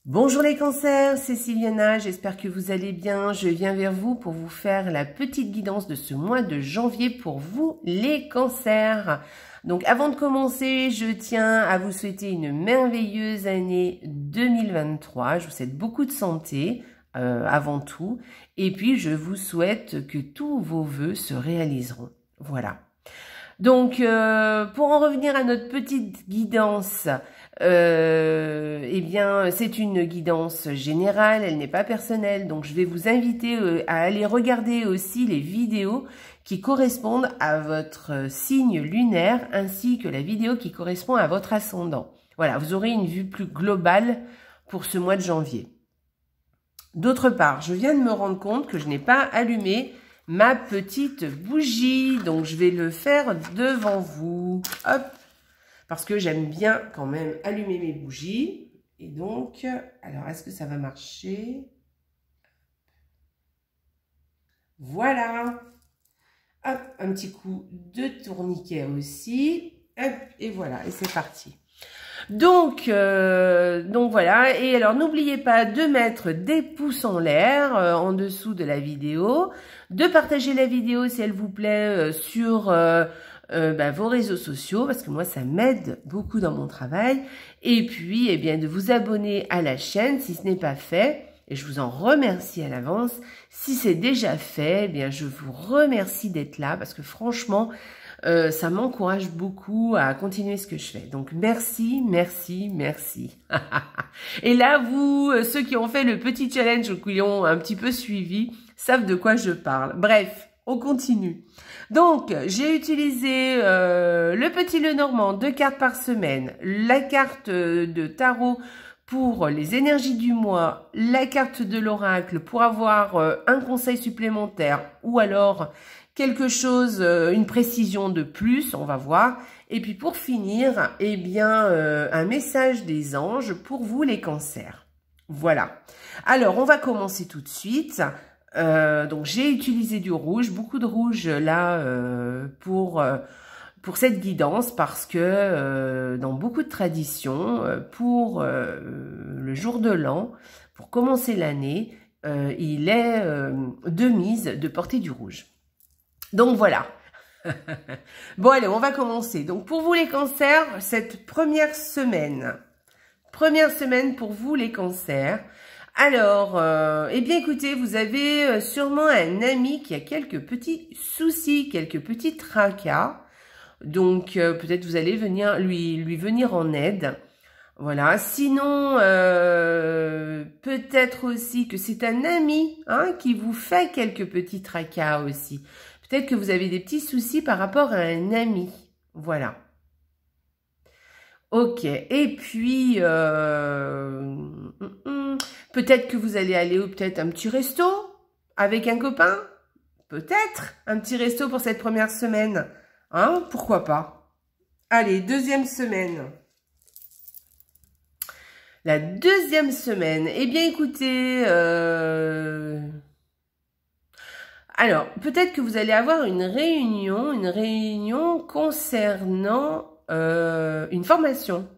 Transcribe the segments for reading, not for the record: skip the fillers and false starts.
Bonjour les cancers, c'est Sylviana, j'espère que vous allez bien. Je viens vers vous pour vous faire la petite guidance de ce mois de janvier pour vous les cancers. Donc avant de commencer, je tiens à vous souhaiter une merveilleuse année 2023. Je vous souhaite beaucoup de santé avant tout. Et puis je vous souhaite que tous vos vœux se réaliseront. Voilà. Donc pour en revenir à notre petite guidance, eh bien, c'est une guidance générale, elle n'est pas personnelle. Donc, je vais vous inviter à aller regarder aussi les vidéos qui correspondent à votre signe lunaire, ainsi que la vidéo qui correspond à votre ascendant. Voilà, vous aurez une vue plus globale pour ce mois de janvier. D'autre part, je viens de me rendre compte que je n'ai pas allumé ma petite bougie. Donc, je vais le faire devant vous. Hop! Parce que j'aime bien quand même allumer mes bougies. Et donc, alors, est-ce que ça va marcher? Voilà. Hop, un petit coup de tourniquet aussi. Hop, et voilà, et c'est parti. Donc voilà. Et alors, n'oubliez pas de mettre des pouces en l'air en dessous de la vidéo, de partager la vidéo si elle vous plaît sur vos réseaux sociaux, parce que moi ça m'aide beaucoup dans mon travail, et puis de vous abonner à la chaîne si ce n'est pas fait, et je vous en remercie à l'avance. Si c'est déjà fait, je vous remercie d'être là, parce que franchement ça m'encourage beaucoup à continuer ce que je fais. Donc merci, merci, merci. Et là, vous, ceux qui ont fait le petit challenge ou qui ont un petit peu suivi, savent de quoi je parle. Bref, on continue. Donc, j'ai utilisé le petit Lenormand, 2 cartes par semaine, la carte de tarot pour les énergies du mois, la carte de l'oracle pour avoir un conseil supplémentaire ou alors quelque chose, une précision de plus, on va voir. Et puis pour finir, un message des anges pour vous les cancers. Voilà. Alors, on va commencer tout de suite. Donc j'ai utilisé du rouge, beaucoup de rouge là pour cette guidance, parce que dans beaucoup de traditions, pour le jour de l'an, pour commencer l'année, il est de mise de porter du rouge. Donc voilà. Bon allez, on va commencer. Donc pour vous les cancers, cette première semaine pour vous les cancers. Alors, écoutez, vous avez sûrement un ami qui a quelques petits soucis, quelques petits tracas. Donc, peut-être vous allez venir lui venir en aide. Voilà. Sinon, peut-être aussi que c'est un ami qui vous fait quelques petits tracas aussi. Peut-être que vous avez des petits soucis par rapport à un ami. Voilà. Ok, et puis peut-être que vous allez aller peut-être un petit resto avec un copain. Peut-être un petit resto pour cette première semaine. Pourquoi pas? Allez, deuxième semaine. La deuxième semaine, écoutez, alors peut-être que vous allez avoir une réunion concernant une formation.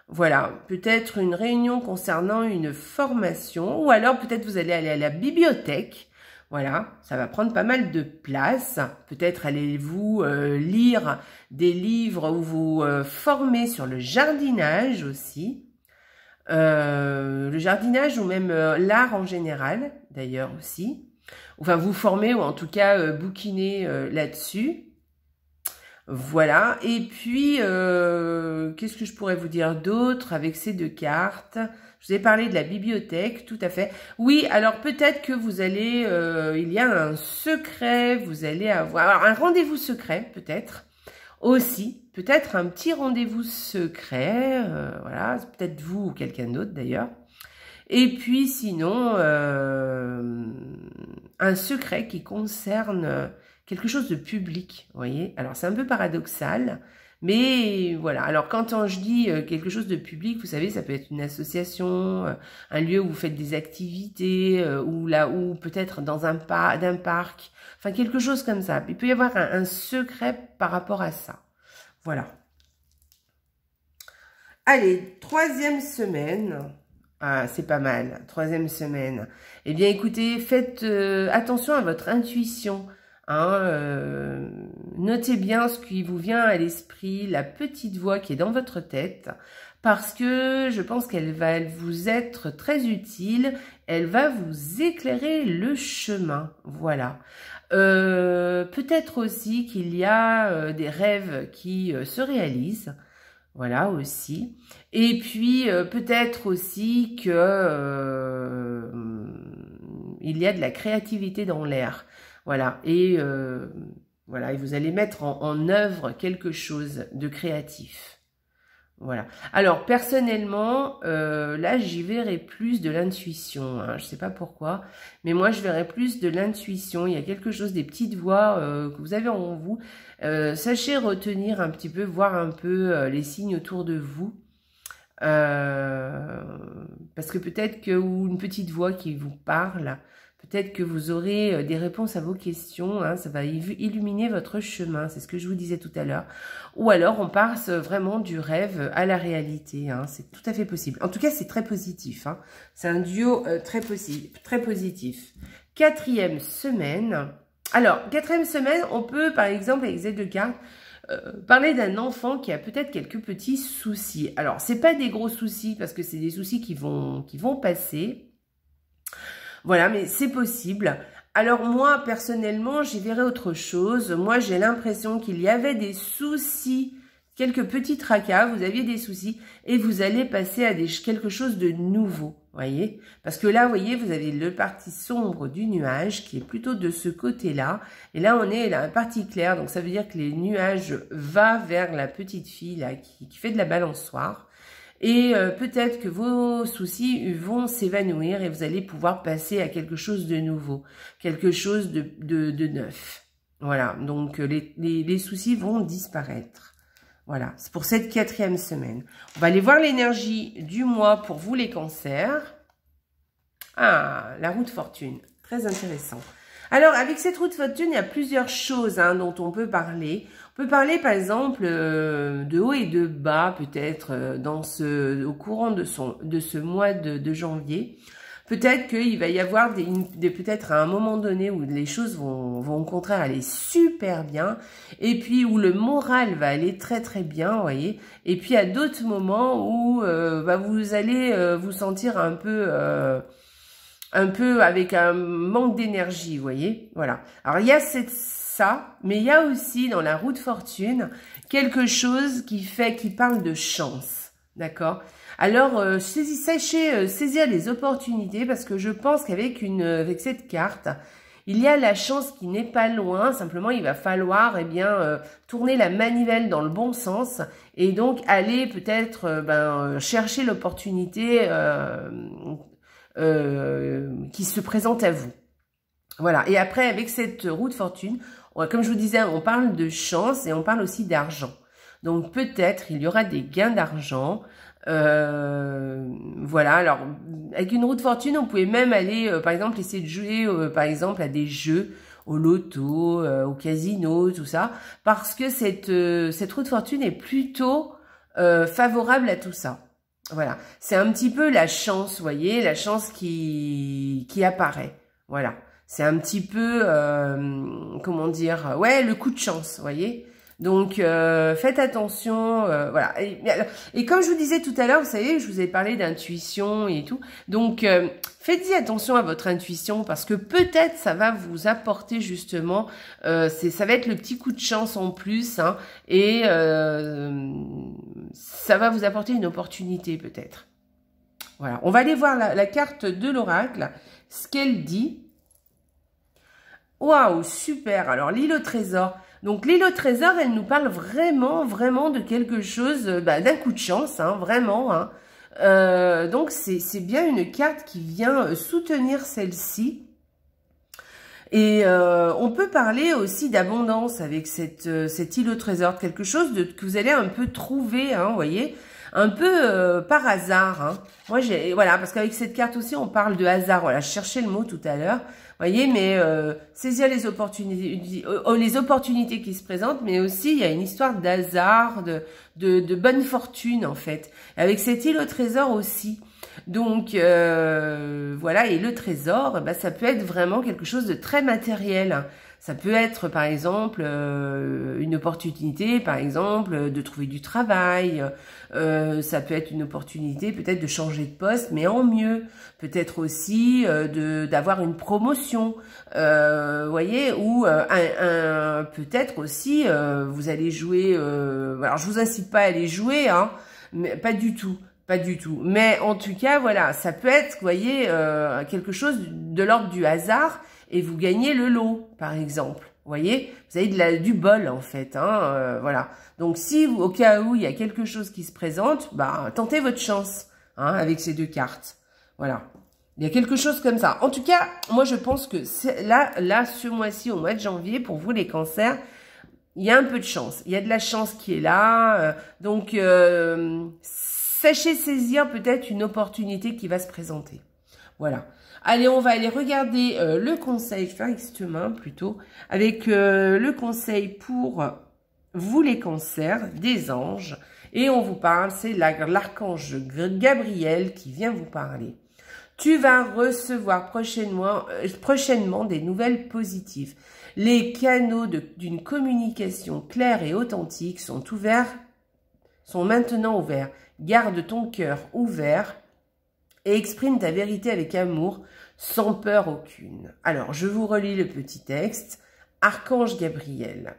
Voilà, peut-être une réunion concernant une formation, ou alors peut-être vous allez aller à la bibliothèque. Voilà, ça va prendre pas mal de place. Peut-être allez-vous lire des livres ou vous former sur le jardinage aussi. Le jardinage ou même l'art en général, d'ailleurs aussi. Enfin, vous former ou en tout cas bouquiner là-dessus. Voilà, et puis, qu'est-ce que je pourrais vous dire d'autre avec ces deux cartes? Je vous ai parlé de la bibliothèque, tout à fait. Oui, alors peut-être que vous allez, il y a un secret, vous allez avoir alors, un rendez-vous secret, peut-être, aussi. Peut-être un petit rendez-vous secret, voilà, peut-être vous ou quelqu'un d'autre d'ailleurs. Et puis sinon, un secret qui concerne quelque chose de public, vous voyez. Alors, c'est un peu paradoxal, mais voilà. Alors, quand je dis quelque chose de public, vous savez, ça peut être une association, un lieu où vous faites des activités, ou peut-être dans d'un parc, enfin, quelque chose comme ça. Il peut y avoir un secret par rapport à ça. Voilà. Allez, 3e semaine. Ah, c'est pas mal, 3e semaine. Eh bien, écoutez, faites attention à votre intuition. Hein, notez bien ce qui vous vient à l'esprit, la petite voix qui est dans votre tête, parce que je pense qu'elle va vous être très utile. Elle va vous éclairer le chemin. Voilà. Peut-être aussi qu'il y a des rêves qui se réalisent. Voilà aussi. Et puis peut-être aussi que il y a de la créativité dans l'air. Voilà. Et voilà, et vous allez mettre en œuvre quelque chose de créatif. Voilà. Alors personnellement, là j'y verrai plus de l'intuition. Hein. Je sais pas pourquoi, mais moi je verrai plus de l'intuition. Il y a quelque chose, des petites voix que vous avez en vous. Sachez retenir un petit peu, voir un peu les signes autour de vous. Parce que peut-être que, ou une petite voix qui vous parle, peut-être que vous aurez des réponses à vos questions, hein, ça va illuminer votre chemin, c'est ce que je vous disais tout à l'heure. Ou alors on passe vraiment du rêve à la réalité, hein, c'est tout à fait possible. En tout cas, c'est très positif, hein. C'est un duo très positif. 4e semaine. Alors, 4e semaine, on peut par exemple avec Z de cartes, parler d'un enfant qui a peut-être quelques petits soucis. Alors, c'est pas des gros soucis parce que c'est des soucis qui vont passer. Voilà, mais c'est possible. Alors moi, personnellement, j'y verrais autre chose. Moi, j'ai l'impression qu'il y avait des soucis, quelques petits tracas, vous aviez des soucis, et vous allez passer à quelque chose de nouveau, voyez. Parce que là, vous voyez, vous avez le parti sombre du nuage qui est plutôt de ce côté-là. Et là, on est la partie claire, donc ça veut dire que les nuages vont vers la petite fille là qui fait de la balançoire. Et peut-être que vos soucis vont s'évanouir et vous allez pouvoir passer à quelque chose de nouveau, quelque chose de neuf. Voilà, donc les soucis vont disparaître. Voilà, c'est pour cette 4e semaine. On va aller voir l'énergie du mois pour vous les cancers. Ah, la roue de fortune, très intéressant. Alors, avec cette roue de fortune, il y a plusieurs choses hein, dont on peut parler. On peut parler, par exemple, de haut et de bas, peut-être, au courant de ce mois de janvier. Peut-être qu'il va y avoir peut-être à un moment donné où les choses vont au contraire aller super bien. Et puis, où le moral va aller très très bien, vous voyez. Et puis, à d'autres moments où vous allez vous sentir un peu avec un manque d'énergie, vous voyez. Voilà. Alors, il y a ça, mais il y a aussi dans la roue de fortune quelque chose qui parle de chance. D'accord? Alors, sachez saisir les opportunités parce que je pense qu'avec cette carte, il y a la chance qui n'est pas loin. Simplement, il va falloir tourner la manivelle dans le bon sens et donc aller peut-être chercher l'opportunité qui se présente à vous. Voilà. Et après, avec cette roue de fortune, comme je vous disais, on parle de chance et on parle aussi d'argent. Donc, peut-être, il y aura des gains d'argent. Voilà. Alors, avec une roue de fortune, on pouvait même aller, par exemple, essayer de jouer, par exemple, à des jeux, au loto, au casino, tout ça. Parce que cette roue de fortune est plutôt favorable à tout ça. Voilà, c'est un petit peu la chance, vous voyez, la chance qui apparaît. Voilà, c'est un petit peu, comment dire, ouais, le coup de chance, vous voyez. Donc, faites attention, voilà. Et comme je vous disais tout à l'heure, vous savez, je vous ai parlé d'intuition et tout. Donc, faites-y attention à votre intuition parce que peut-être ça va vous apporter justement, ça va être le petit coup de chance en plus, hein, et ça va vous apporter une opportunité peut-être. Voilà, on va aller voir la carte de l'oracle, ce qu'elle dit. Waouh, super. Alors, l'île au trésor. Donc, l'île au trésor, elle nous parle vraiment, vraiment de quelque chose, d'un coup de chance, hein, vraiment. Hein. Donc, c'est bien une carte qui vient soutenir celle-ci. Et on peut parler aussi d'abondance avec cette île au trésor, quelque chose que vous allez un peu trouver, hein, vous voyez, un peu par hasard. Hein. Moi, voilà, parce qu'avec cette carte aussi, on parle de hasard. Voilà, je cherchais le mot tout à l'heure. Voyez, mais saisir les opportunités qui se présentent, mais aussi il y a une histoire d'hasard, de bonne fortune en fait. Avec cette île au trésor aussi. Donc voilà, et le trésor, bah, ça peut être vraiment quelque chose de très matériel. Ça peut être par exemple une opportunité, par exemple, de trouver du travail. Ça peut être une opportunité peut-être de changer de poste, mais en mieux. Peut-être aussi d'avoir une promotion, voyez, ou peut-être aussi vous allez jouer. Alors je vous incite pas à aller jouer, hein, mais pas du tout. Pas du tout. Mais en tout cas, voilà, ça peut être, vous voyez, quelque chose de l'ordre du hasard et vous gagnez le lot, par exemple. Vous voyez, vous avez du bol, en fait. Hein, voilà. Donc, si au cas où il y a quelque chose qui se présente, bah, tentez votre chance hein, avec ces deux cartes. Voilà. Il y a quelque chose comme ça. En tout cas, moi, je pense que là, ce mois-ci, au mois de janvier, pour vous, les cancers, il y a un peu de chance. Il y a de la chance qui est là. Donc, sachez saisir peut-être une opportunité qui va se présenter. Voilà. Allez, on va aller regarder le conseil. Je vais faire avec cette main plutôt. Avec le conseil pour vous les cancers des anges. Et on vous parle, c'est l'archange Gabriel qui vient vous parler. Tu vas recevoir prochainement des nouvelles positives. Les canaux d'une communication claire et authentique sont maintenant ouverts. Garde ton cœur ouvert et exprime ta vérité avec amour, sans peur aucune. Alors, je vous relis le petit texte. Archange Gabriel,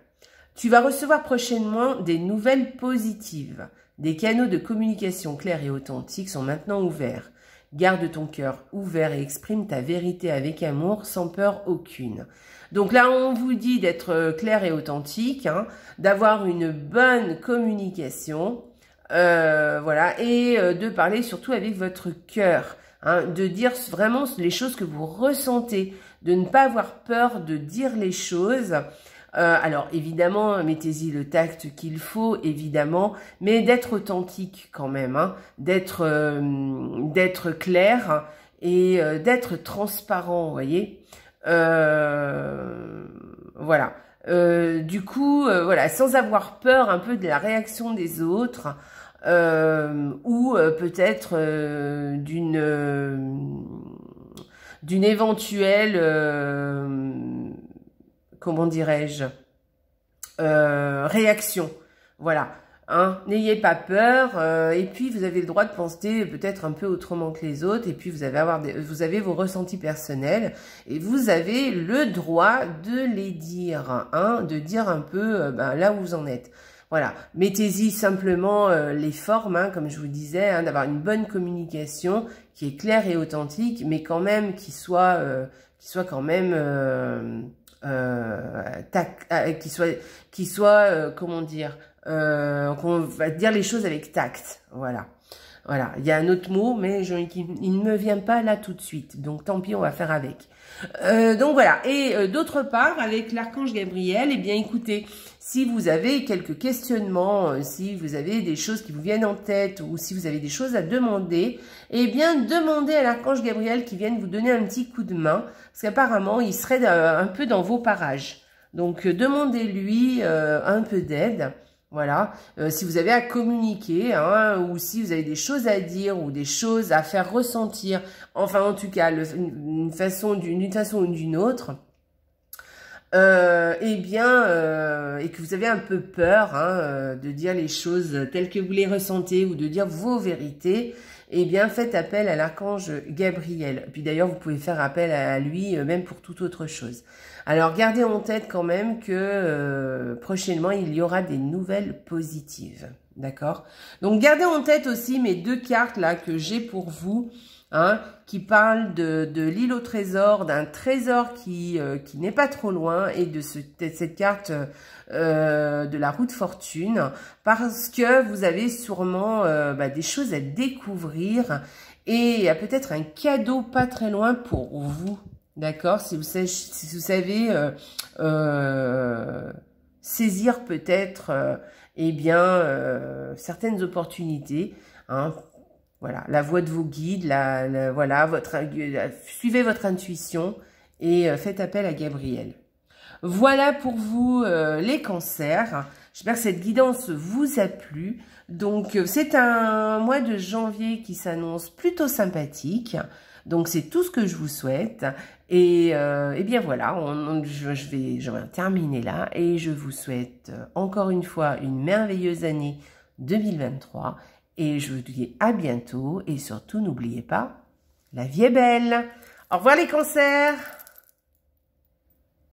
tu vas recevoir prochainement des nouvelles positives. Des canaux de communication clairs et authentiques sont maintenant ouverts. Garde ton cœur ouvert et exprime ta vérité avec amour, sans peur aucune. Donc là, on vous dit d'être clair et authentique, hein, d'avoir une bonne communication, voilà, et de parler surtout avec votre cœur, hein, de dire vraiment les choses que vous ressentez, de ne pas avoir peur de dire les choses. Alors évidemment, mettez-y le tact qu'il faut, évidemment, mais d'être authentique quand même, hein, d'être clair et d'être transparent, vous voyez. Voilà. Du coup, voilà, sans avoir peur un peu de la réaction des autres, ou peut-être d'une éventuelle, comment dirais-je, réaction. Voilà. Hein, n'ayez pas peur, et puis vous avez le droit de penser peut-être un peu autrement que les autres, et puis vous avez vos ressentis personnels, et vous avez le droit de les dire, hein, de dire un peu là où vous en êtes. Voilà, mettez-y simplement les formes, hein, comme je vous disais, hein, d'avoir une bonne communication qui est claire et authentique, mais quand même qui soit quand même comment dire, qu'on va dire les choses avec tact, voilà. Voilà, il y a un autre mot, mais il ne me vient pas là tout de suite, donc tant pis, on va faire avec. Donc voilà, et d'autre part, avec l'archange Gabriel, eh bien écoutez, si vous avez quelques questionnements, si vous avez des choses qui vous viennent en tête, ou si vous avez des choses à demander, eh bien demandez à l'archange Gabriel qui vienne vous donner un petit coup de main, parce qu'apparemment, il serait un peu dans vos parages. Donc demandez-lui un peu d'aide. Voilà, si vous avez à communiquer, hein, ou si vous avez des choses à dire ou des choses à faire ressentir, enfin en tout cas d'une façon ou d'une autre, eh bien, et que vous avez un peu peur hein, de dire les choses telles que vous les ressentez ou de dire vos vérités, eh bien faites appel à l'archange Gabriel. Puis d'ailleurs, vous pouvez faire appel à lui même pour toute autre chose. Alors, gardez en tête quand même que prochainement, il y aura des nouvelles positives. D'accord? Donc, gardez en tête aussi mes deux cartes là que j'ai pour vous, hein, qui parlent de l'île au trésor, d'un trésor qui n'est pas trop loin, et de cette carte de la roue de fortune, parce que vous avez sûrement des choses à découvrir, et il y a peut-être un cadeau pas très loin pour vous. D'accord, si vous savez saisir peut-être eh bien, certaines opportunités, hein. Voilà, la voix de vos guides, voilà, suivez votre intuition et faites appel à Gabriel. Voilà pour vous les cancers. J'espère que cette guidance vous a plu. Donc, c'est un mois de janvier qui s'annonce plutôt sympathique. Donc, c'est tout ce que je vous souhaite. Et bien voilà, je vais terminer là. Et je vous souhaite encore une fois une merveilleuse année 2023. Et je vous dis à bientôt. Et surtout, n'oubliez pas, la vie est belle. Au revoir les cancers!